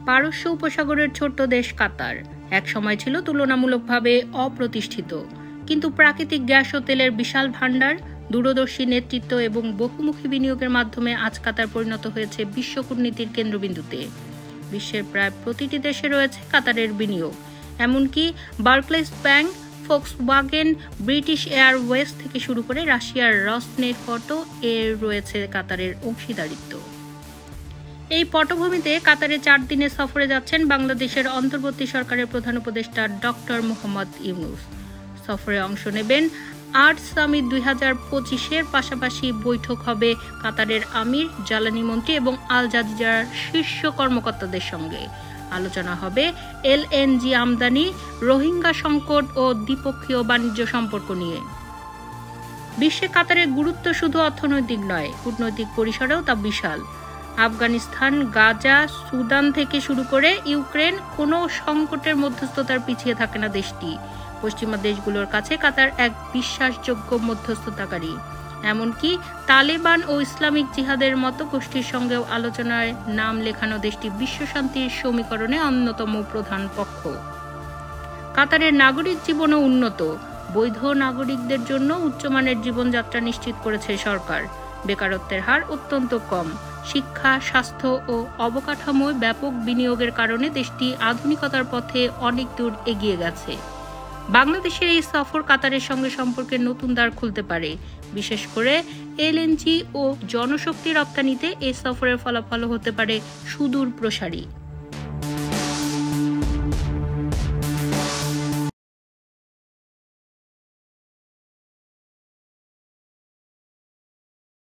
পারস্য উপসাগরের ছোট্ট দেশ কাতার এক সময় ছিল তুলনামূলকভাবে অপ্রতিষ্ঠিত, কিন্তু প্রাকৃতিক গ্যাস ও তেলের বিশাল ভাণ্ডার, দূরদর্শী নেতৃত্ব এবং বহুমুখী বিনিয়োগের মাধ্যমে আজ কাতার পরিণত হয়েছে বিশ্ব কূটনীতির কেন্দ্রবিন্দুতে। বিশ্বের প্রায় প্রতিটি দেশে রয়েছে কাতারের বিনিয়োগ, এমনকি বার্কলেস ব্যাংক, ফোক্সওয়াগেন, ব্রিটিশ এয়ারওয়েজ থেকে শুরু করে রাশিয়ার রসনেফটও এর রয়েছে কাতারের অংশীদারিত্ব। এই পটভূমিতে কাতারে 4 দিনের সফরে যাচ্ছেন বাংলাদেশের অন্তর্বর্তী সরকারের প্রধান উপদেষ্টা ডক্টর মোহাম্মদ ইউনূস। সফরে অংশ নেবেন আর্ট সামিট 2025-এর পাশাপাশি বৈঠক হবে কাতারের আমির, জ্বালানি মন্ত্রী এবং আল জাজিরার শীর্ষ কর্মকর্তাদের সঙ্গে। আলোচনা হবে এলএনজি আমদানি, রোহিঙ্গা সংকট ও দ্বিপক্ষীয় বাণিজ্য সম্পর্ক নিয়ে। বিশ্বে কাতারের গুরুত্ব শুধু অর্থনৈতিক নয়, কূটনৈতিক পরিসরেও তা বিশাল। আফগানিস্তান, গাজা, সুদান থেকে শুরু করে ইউক্রেন, কোনো সংকটের মধ্যস্থতার পিছিয়ে থাকে না দেশটি। পশ্চিমা দেশগুলোর কাছে কাতার এক বিশ্বাসযোগ্য মধ্যস্থতাকারী। এমনকি তালেবান ও ইসলামিক জিহাদের মতো গোষ্ঠীর সঙ্গেও আলোচনায় নাম লেখানো দেশটি বিশ্বশান্তির সমীকরণে অন্যতম প্রধান পক্ষ। কাতারের নাগরিক জীবনও উন্নত। বৈধ নাগরিকদের জন্য উচ্চমানের জীবনযাত্রা নিশ্চিত করেছে সরকার। বেকারত্বের হার অত্যন্ত কম। শিক্ষা, স্বাস্থ্য ও অবকাঠামোয় ব্যাপক বিনিয়োগের কারণে দেশটি আধুনিকতার পথে অনেক দূর এগিয়ে গেছে। বাংলাদেশের এই সফর কাতারের সঙ্গে সম্পর্কের নতুন দ্বার খুলতে পারে। বিশেষ করে এলএনজি ও জনশক্তি রপ্তানিতে এই সফরের ফলাফল হতে পারে সুদূর প্রসারী।